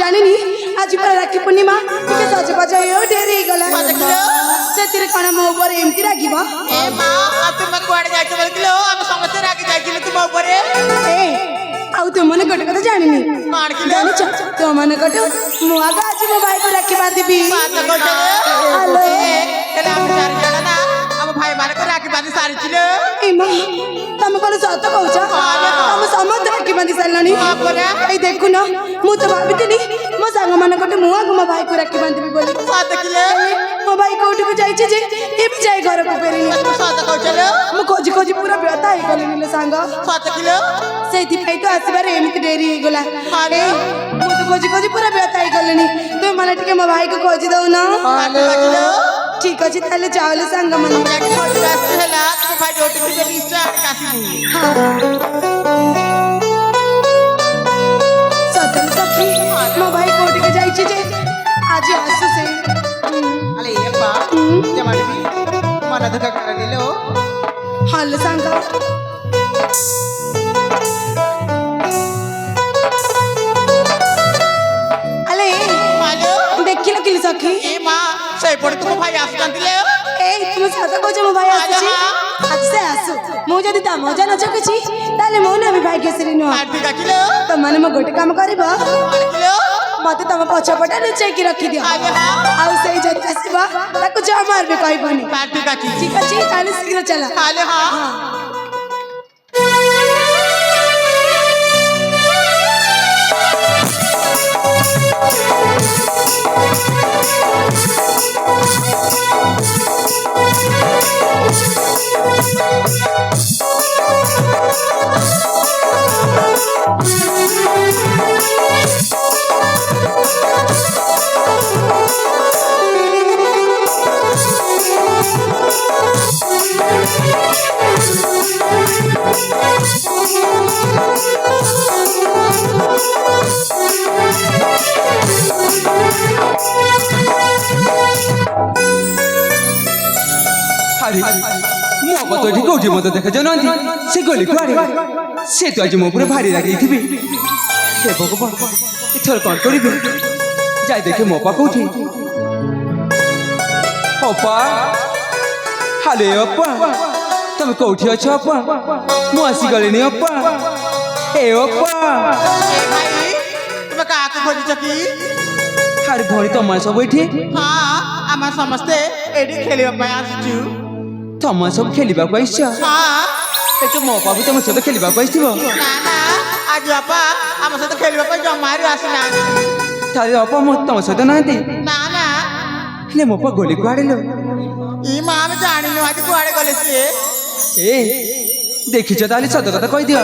ଜାଣିନି ଆଜି ପୁରା ରାକ୍ଷୀ ପୂର୍ଣ୍ଣିମା ଟିକେ ସଜବାଜ ଡେରି ହେଇଗଲା ସେଥିରେ କଣ ମୋ ଉପରେ ଏମିତି ରାଗିବ? ତୁମେ କୁଆଡେ ଯାଇଛ ବୋଲିକିଲୋ? ଆମେ ସମସ୍ତେ ରାଗି ଯାଇଥିଲୁ ତୁମ ଉପରେ। ଆଉ ତୁମମାନେ ଗୋଟେ କଥା ଜାଣିନି ଜାଣିଛ ତୁମମାନଙ୍କଠୁ ମୁଁ ଆଗ ଆଜି ମୋ ଭାଇକୁ ରାକ୍ଷୀ ବାନ୍ଧିବି। ଭାଇ ମାନଙ୍କୁ ରାକ୍ଷୀ ବାନ୍ଧି ସାରିଥିଲୁ। ତମେ କଣ ସତ କହୁଛ? ତମେ ସମସ୍ତେ ରାକ୍ଷୀ ବାନ୍ଧି ସାରିଲଣି। ଏଇ ଦେଖୁନ ମୁଁ ତ ଭାବିଥିଲି ମୋ ସାଙ୍ଗମାନଙ୍କଠୁ ମୁଁ ଆଗ ମୋ ଭାଇକୁ ରାକ୍ଷୀ ବାନ୍ଧିବି ବୋଲି। ମୋ ଭାଇ କୋଉଠିକୁ ଯାଇଛି ଯେ ଏବେ ଯାଇ ଘରକୁ ଫେରିନି। ମୁଁ ଖୋଜି ଖୋଜି ପୁରା ବ୍ୟଥା ହେଇଗଲିଣି ଲୋ ସାଙ୍ଗ। ସେଇଥିପାଇଁ ତ ଆସିବାରେ ଏମିତି ଡେରି ହେଇଗଲା। ମୁଁ ତ ଖୋଜି ଖୋଜି ପୁରା ବ୍ୟଥା ହେଇଗଲିଣି। ତୁମେ ମାନେ ଟିକେ ମୋ ଭାଇକୁ ଖୋଜି ଦଉନ। ঠিক আছে তাহলে যাওলে সাঙ্গ মানে সতল সখী মো ভাই কোটিকে যাইছি যে আজ আসু সে আরে এপা জমাড়বি মন দুঃখ করে দিল হল সাঙ্গ আলে মালো দেখিল কিল সখী এ মা সেই পড়ে তুমি ভাই আসুছন্তিলে এই তুমি সত কইছ মো ভাই আসুছি আচ্ছা আসু মু যদি তা মজা ন চকিছি তাহলে মু না ভাই কেসরি নো ঠিক আছিলো তো মানে মো গোটে কাম করিব কিলো মতে তম পছপটা লুচাইকি রখি দিও আউ সেই যদি আসিব তাকু জমার भी কইবনি ঠিক আছে ঠিক আছে তাহলে শীঘ্র চলা তাহলে হ্যাঁ তো ঠিক কোটি মতো দেখা যাও না সে গলি কুয়ারে সে তো আজ মো উপরে ভারী রাগি থিবি হে ভগবান এথর কଣ করিবি যাই দেখে মো পা কোঠি অপা হালে অপা তুমি কোঠি অছ অপা মু আসি গলিনি অপা এ অপা এ ভাই তুমি কাকে খোঁজিছ কি আরে ভরি তোমার সব এঠি হ্যাঁ আমরা সমস্তে এটি খেলিবা পাই আসিছু তোমার সব খেলিବାକୁ আইছ হ্যাঁ ଏ ଯୋଉ ମୋ ବାବୁ ତମ ସହିତ ଖେଳିବାକୁ ଆସିଥିବ ନା ନା ଆଜି ବାପା ଆମ ସହିତ ଖେଳିବା ପାଇଁ ଜମାରୁ ଆସିନାହାନ୍ତି ତାହେଲେ ଅପା ମୁଁ ତମ ସହିତ ନାହାନ୍ତି ନା ନା ହେଲେ ମୋ ପା ଗଲି କୁଆଡ଼େ ଲୋ ଇ ମା ଆମେ ଜାଣିନୁ ଆଜି କୁଆଡ଼େ ଗଲେ ସିଏ ଏ ଦେଖିଛ ତାହେଲେ ସତ କଥା କହିଦିଅ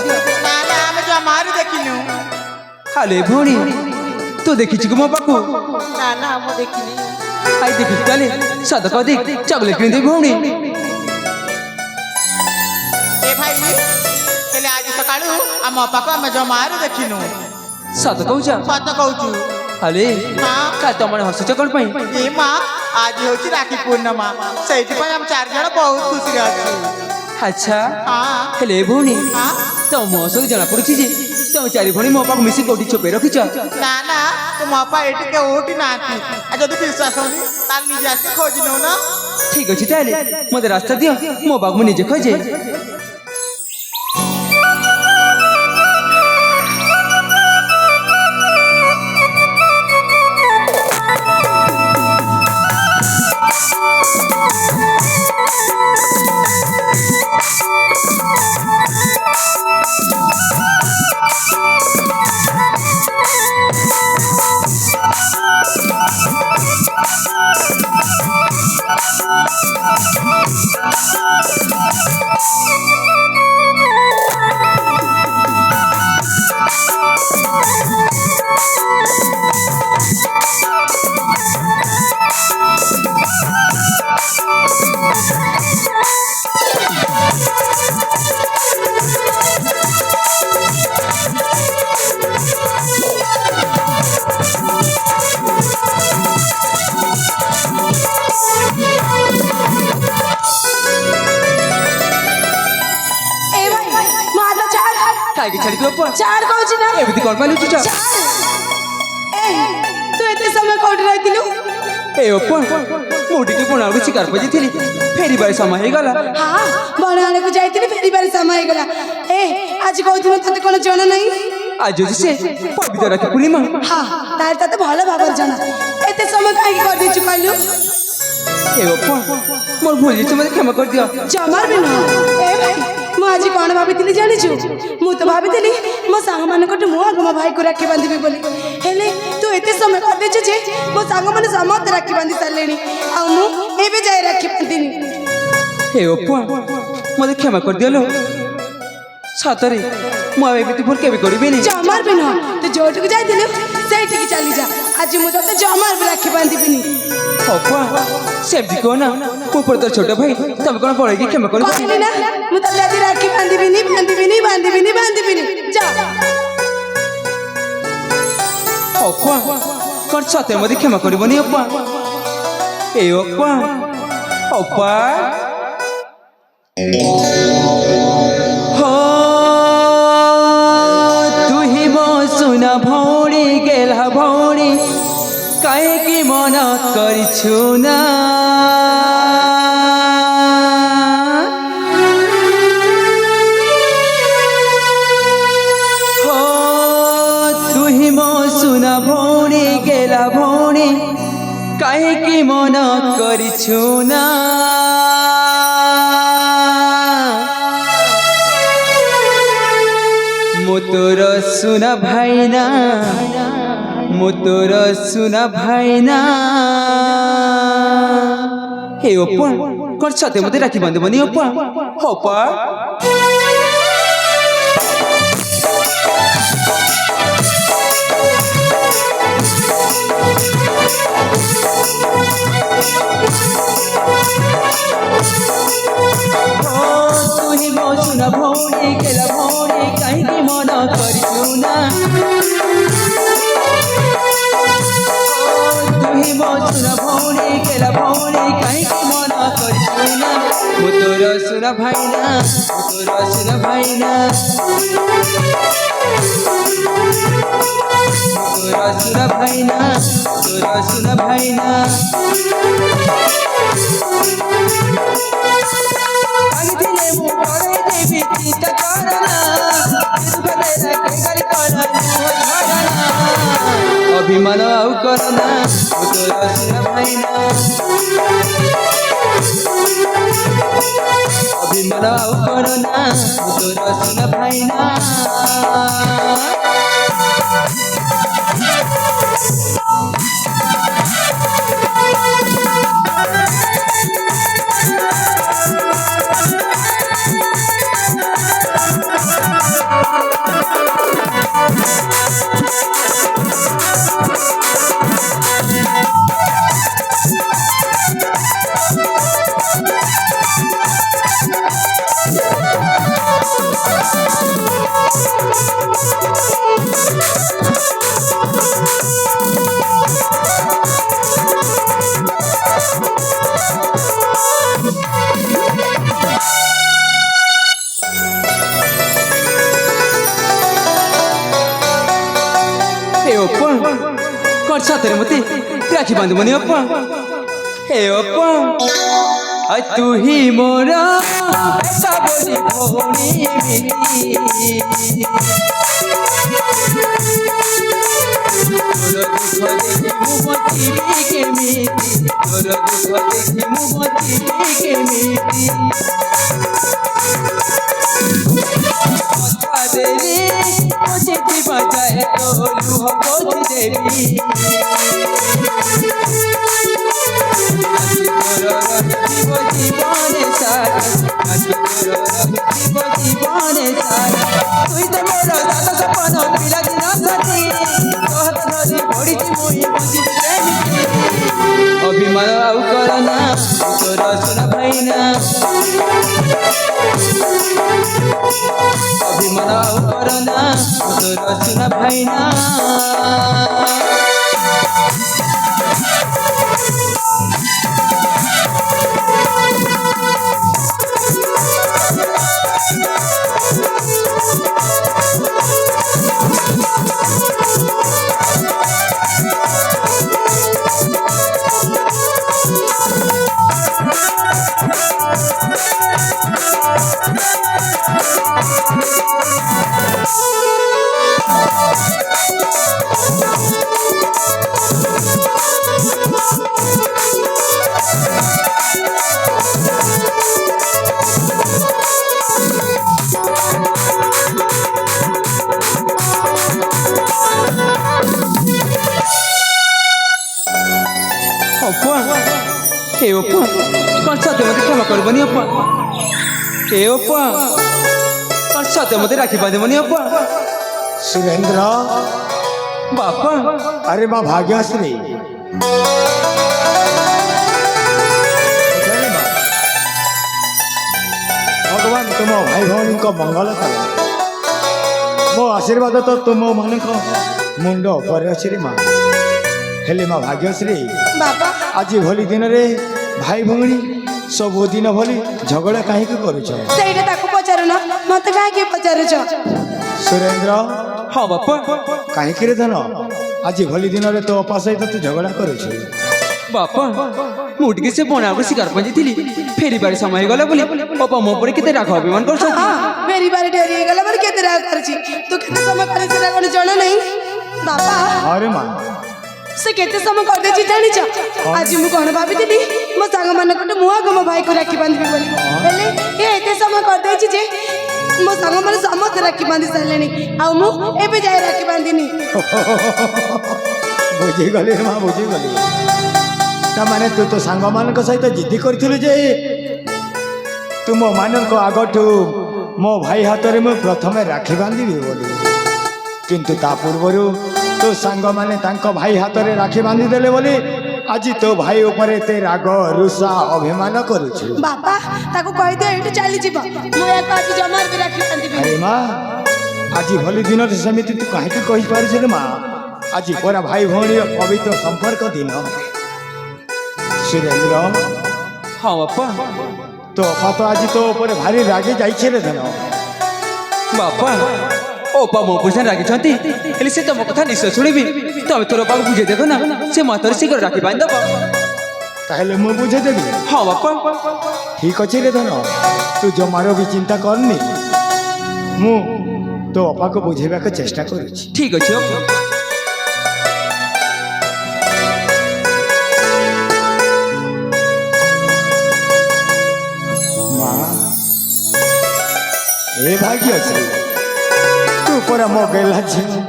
ନା ନା ଆମେ ଜମାରୁ ଦେଖିନୁ ଆଲେ ଭଉଣୀ ତୁ ଦେଖିଛୁ କି ମୋ ପାଖକୁ ନା ନା ମୁଁ ଦେଖିନି ଆଇ ଦେଖିଛୁ ତାହେଲେ ସତ କହି ଚକୋଲେଟ୍ କିଣିଦେବି ଭଉଣୀ ଏ ଭାଇ ହେଲେ ଆଜି ସକାଳୁ ଆମ ଅପାକୁ ଆମେ ଜମାରୁ ଦେଖିନୁ ସତ କହୁଛ ସତ କହୁଛୁ ଆଲେ କାଲି ତମେ ହସୁଛ କ'ଣ ପାଇଁ ଏ ମା ଆଜି ହେଉଛି ରାକ୍ଷୀ ପୂର୍ଣ୍ଣିମା ସେଇଥିପାଇଁ ଆମେ ଚାରିଜଣ ବହୁତ ଖୁସିରେ ଅଛୁ ଆଚ୍ଛା ହଁ ହେଲେ ଭଉଣୀ ହଁ ତମ ମୋ ସବୁ ଜଣାପଡ଼ୁଛି ଯେ ତମେ ଚାରି ଭଉଣୀ ମୋ ପାଖକୁ ମିଶି କୋଉଠି ଛୋପେଇ ରଖିଛ ନା ନା ତୁମ ଅପା ଏଠି କେଉଁଠି ନାହାନ୍ତି ଆଉ ଯଦି ବିଶ୍ୱାସ ହଉନି ତାହେଲେ ନିଜେ ଆସି ଖୋଜି ନେଉନ ଠିକ୍ ଅଛି ତାହେଲେ ମୋତେ ରାସ୍ତା ଦିଅ ମୋ ପାଖକୁ ମୁଁ ନିଜେ ଖୋଜେ କାହିଁକି ଛାଡ଼ିବି ଅପା ଚାଲ କହୁଛି ନା ଏମିତି କ'ଣ ପାଇଁ ଲୁଚୁଛ ତୁ ଏତେ ସମୟ କୋଉଠି ରହିଥିଲୁ ଏ ଅପା ମୁଁ ଟିକେ ବଣାକୁ ଶିକାର ପଜିଥିଲି ଫେରିବାରେ ସମୟ ହେଇଗଲା ହଁ ବଣାଳକୁ ଯାଇଥିଲି ଫେରିବାରେ ସମୟ ହେଇଗଲା ଆଜି କହୁଥିଲୁ ତତେ କ'ଣ ଜଣା ନାହିଁ ଆଜି ହେଉଛି ସେ ପବିତ୍ର ରାକ୍ଷୀ ପୂର୍ଣ୍ଣିମା ହଁ ତାହେଲେ ତତେ ଭଲ ଭାବରେ ଜଣା ଏତେ ସମୟ କାହିଁକି କରିଦେଇଛୁ କହିଲୁ ଏ ଅପା ମୋର ଭୁଲ ହେଇଛି ମୋତେ କ୍ଷମା କରିଦିଅ ଜମାର ବି ନୁହଁ ଭାଇ ମୁଁ ଆଜି କ'ଣ ଭାବିଥିଲି ଜାଣିଛୁ ମୁଁ ତ ଭାବିଥିଲି ମୋ ସାଙ୍ଗମାନଙ୍କଠୁ ମୁଁ ଆଗ ମୋ ଭାଇକୁ ରାକ୍ଷୀ ବାନ୍ଧିବି ବୋଲି ହେଲେ ତୁ ଏତେ ସମୟ କରିଦେଇଛୁ ଯେ ମୋ ସାଙ୍ଗମାନେ ସମସ୍ତେ ରାକ୍ଷୀ ବାନ୍ଧି ସାରିଲେଣି ଆଉ ମୁଁ ଏବେ ଯାଏ ରାକ୍ଷୀ ବାନ୍ଧିନି ହେ ଅପା ମୋତେ କ୍ଷମା କରିଦିଅଲୋ ସତରେ ମୁଁ ଆଉ ଏମିତି ଭୁଲ କେବେ କରିବିନି ଜମାର ବି ନୁହଁ ତୁ ଯୋଉଠିକୁ ଯାଇଥିଲୁ ସେଇଠିକି ଚାଲିଯା ଆଜି ମୁଁ ତତେ ଜମାର ବି ରାକ୍ଷୀ ବାନ୍ଧିବିନି ଅପା ସେମିତି କହ ନା ମୁଁ ପର ତୋର ଛୋଟ ଭାଇ ତମେ କ'ଣ ପଳେଇକି କ୍ଷମା କରିବ କହିଲି ନା ମୁଁ ତତେ ଆଜି ରାକ୍ଷୀ ବାନ୍ଧିବିନି ଯା ଅପା କ'ଣ ସତେ ମୋତେ କ୍ଷମା କରିବନି ଅପା ଏ ଅପା ଅପା तू ही मो सुना भौणी गेला भौणी काहेकि मन करिछु ना हो तू ही मो सुना भौणी गेला भौणी काहेकि मन करिछु ना मोतोर सुना भाइना मोतोर सुना भाइना हे ओपा कर सते मते राखी बांधे बनी ओपा ओपा तू ही मो सुना भौणी केला भौणी काहेकि मन करिछु ना तू ही मो सुना भौणी केला भौणी काहेकि मन करिछु ना मो तोर सुना भाइना मो तोर सुना भाइना तोर सुना भाइना तोर सुना भाइना आगिदिले मु पढाइ देवी चिन्ता करना दुःख देला के गरी करना अभिमान आउ करना तोर सुना भाइना अभिमान आउ करना तोर सुना भाइना साथरे मते राखी बांध मने अप्पा हे अप्पा आ तू ही मोरा सबरी भौणी मिली तोर दुख देखि मु मति के मिटी तोर दुख देखि मु मति के मिटी मथा देली मुझे भी बजाए तो लूह पोछ देवी जीव जीवने सारा जीव जीवने सारा तुई तो मोर दादा सपन पिला दिन साथी तोहत धरी पड़िछि मुई बुझि प्रेमी अभिमान आउ करना तोर सुना भाइना अभिमान आउ करना तोर सुना भाइना ओप्पा कौन सत्य मते क्षमा करबनी ओप्पा ए ओप्पा कौन सत्य मते राखी बांधबनी ओप्पा सुरेंद्र बापा अरे माँ भाग्यश्री भगवान तुम भाई भौणी को मंगल कर मो आशीर्वाद तो तुम मान मुंड पर अच्छी माँ हेले माँ भाग्यश्री बापा आज भली दिन रे भाई भौणी सब दिन भली झगड़ा कहीं करुच ସେଇଟା ତାକୁ ପଚାରୁନ ମତେ କାହିଁକି ପଚାରୁଛ सुरेंद्र हाँ बापा कहीं धन आज भली दिन रे तो अपा सहित तू झगड़ा करुच बापा ମୁଁ ଟିକେ ସେ ବଣାକୁ ଶିକାର ପଞ୍ଜିଥିଲି ଫେରିବାରେ ସମୟ ଗଲା ବୋଲି ବାପା ମୋ ଉପରେ କେତେ ରାଗ ଅଭିମାନ କରୁଛନ୍ତି ହଁ ଫେରିବାରେ ଡେରି ହେଇଗଲା ବୋଲି କେତେ ରାଗ କରିଛି ତୁ କେତେ ସମୟ କରି ସେଟା କଣ ଜଣା ନାହିଁ ବାପା अरे माँ ସେ କେତେ ସମୟ କରିଦେଇଛି ଜାଣିଛ ଆଜି ମୁଁ କଣ ଭାବିଥିଲି ମୋ ସାଙ୍ଗମାନଙ୍କଠୁ ମୁଁ ଆଗ ମୋ ଭାଇକୁ ରାକ୍ଷୀ ବାନ୍ଧିବି ବୋଲି ହେଲେ ଏ ଏତେ ସମୟ କରିଦେଇଛି ଯେ ମୋ ସାଙ୍ଗମାନେ ସମସ୍ତେ ରାକ୍ଷୀ ବାନ୍ଧି ସାରିଲେଣି ଆଉ ମୁଁ ଏବେ ଯାଏ ରାକ୍ଷୀ ବାନ୍ଧିନି बुझीगली माँ बुझीगली ताने तू तो सांग मान सहित जिद्दी करू जे तुम मान आगठू मो भाई हाथ में मुझे प्रथम राखी बांधि बोली किंतु ता पूर्वर तो सांग माने भाई हाथ में राखी बांधि देले बोली आज तो भाई ऊपर एते राग रुषा अभिमान करुछु बापा ताको कहि दे एठू चली जीव मु एक आज जमार भी राखी बांधिबी अरे माँ आज भली दिन सेमिति तू कहीं कही पारे माँ आज पूरा भाई भौणी पवित्र संपर्क दिन सुरेंद्र हाँ बापा तो अपा तो आज तो ऊपर भारी रागे जाइए रे धन बापा ओपा मो पुछन रागिछंती हेले से तुम कथा निश्चय शुणिबी तमे तोर बाबू बुझे देखो ना से मातर शीघ्र राखी बांध दब ताहले मु बुझे देबी हाँ बापा ठीक अच्छे रे धन तू जमारो भी चिंता करनी मु तो अपा को बुझेबा के चेष्टा करूछी ठीक अछि बापा माँ ए भाग्यश्री तू पूरा मो गेला झियो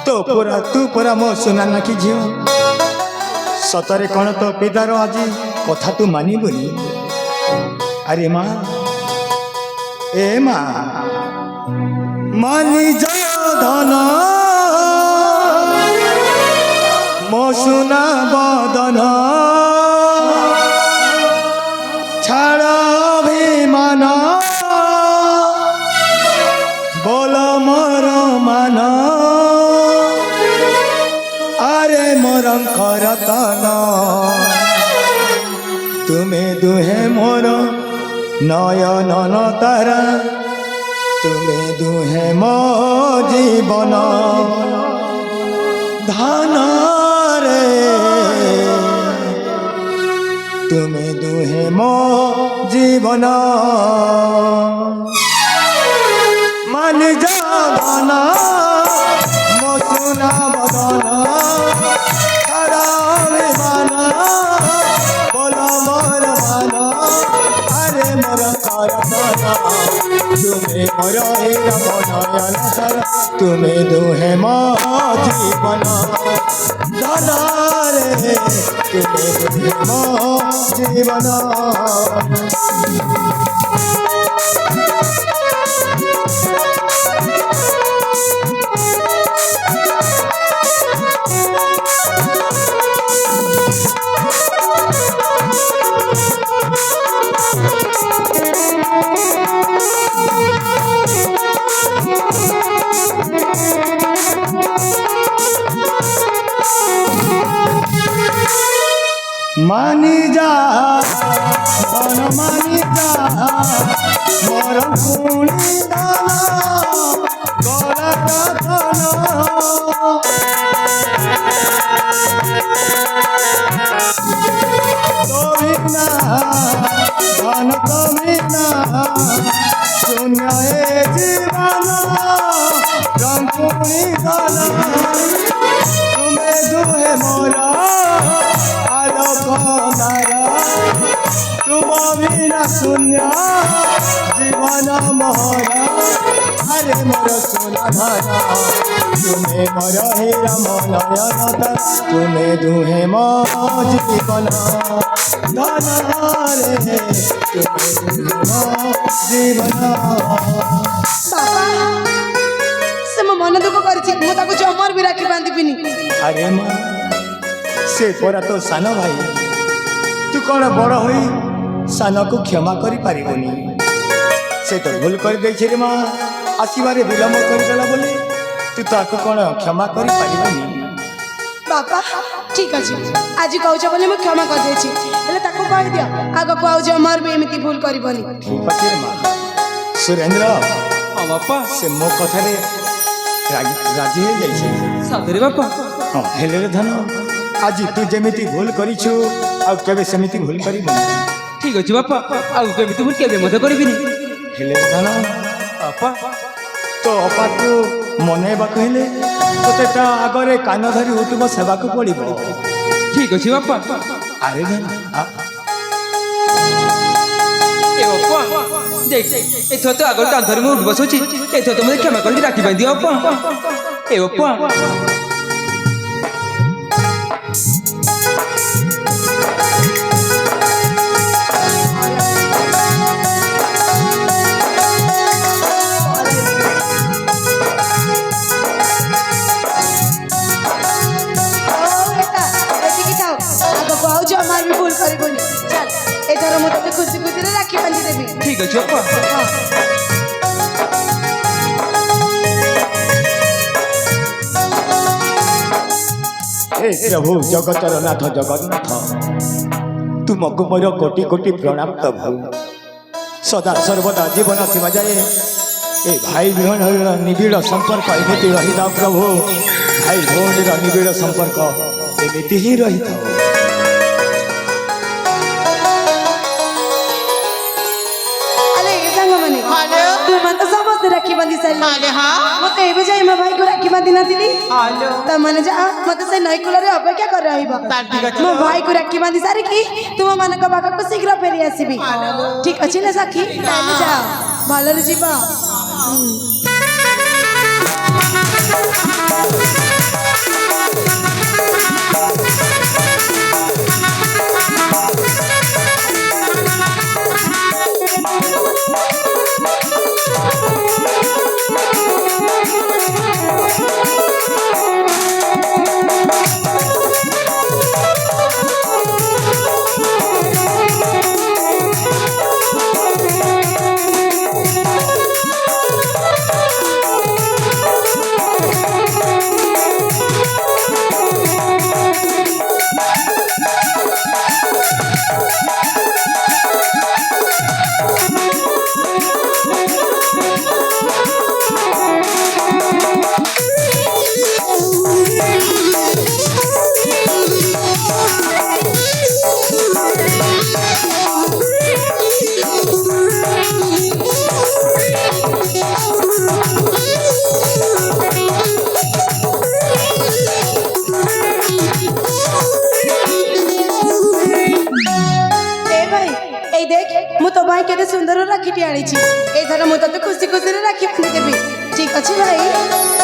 तो पूरा तू पूरा मो सुना नाकी झियो सतरे कौन तो पितार आज कथा तू मानिबुनी अरे माँ ए माँ मानी जय धन मो सुना बदन छाड़ अभिमान बोल मोर मान अरे मोर रतन तुम्हें दुहे मोर नयन तारा तुम्हें दुहे मो जीवन धन रे तुम्हें दुहे मो जीवन मान जान मो सुना बदन मान बोल मोर मान अरे मोर करतन तुम्हें मोर नयन सर तुम्हें दुहे मो जीवन धन रे तुम्हें दुहे मो जीवन मानी जा धन मानी जा मोर पुणी धन गला धन तोहिना धन तोहिना शून्य ए जीवन रंगपुणी धन तुम्हें दुहे मोरा तुम बिना शून्य जीवन मोहरा अरे मोर सोना धन तुम्हें मोर हीरा मन नयन तुम्हें दुहे मो जीवन धन रे तुम्हें दुहे मो जीवन बाबा से मो मन दुख करछि मु ताको जमर भी राखी बांधिबिनी अरे माँ से परा तो सान भाई तू कौन बड़ हुई सान को क्षमा करी पारिबनी से तो भूल कर देछि रे माँ आसीबारे विलम्ब करदेला बोले तू ताको कौन क्षमा करी पारिबनी बाबा ठीक अछि आज कहउछ बोले मु क्षमा कर देछि हेले ताको कहि दियो आगो को आउ जमर भी एमिति भूल करबनी ठीक अछि रे माँ सुरेंद्र हाँ बापा से मो कथारे राजी हो जाइछे सादरे बापा हाँ हेले रे धन आज तू जेमिति भूल करिछु आ केबे सेमिति भूल करिबनी ठीक अछि बापा आउ केबे तू केबे मत करबिनी हेले रे धन बापा तो अपा को मनेबा कहले तोते ता आगरे कान धरी उठब सेवा को पड़िबो ठीक अछि बापा अरे धन ए बापा देख एथो तो आगर कान धरि उठ बसुची एथो तो मते क्षमा करके राखी बांधी बापा ए बापा जमर भी भूल करबनी चल एथर मु तते खुशी खुशी रे राखी बांधि देबी ठीक अछि बापा हे प्रभु जगतर नाथ जगन्नाथ तुमको मोर कोटि कोटि प्रणाम प्रभु सदा सर्वदा जीवन थिबा जाए ए भाई बहन निबिड़ संपर्क एमिति रही था प्रभु भाई भौणी निबिड़ संपर्क एमिति ही रही था तू मन तो समस्त राखी बांधी सारी हाले हाँ मते एबे जाई म भाई को राखी बांधी नथिली हालो त माने जा मते से नई कुलरे अपेक्षा कर रहिबा तार ठीक अछि मो भाई को राखी बांधी सारी की तुम मन को बाका को शीघ्र फेरी आसीबी ठीक अछि ना सखी ताले जा भलरे जीवा मु तो भाई केते सुंदर राखी आनी एथर मु तो खुशी खुशी राखी बांधि देबी ठीक अछि भाई।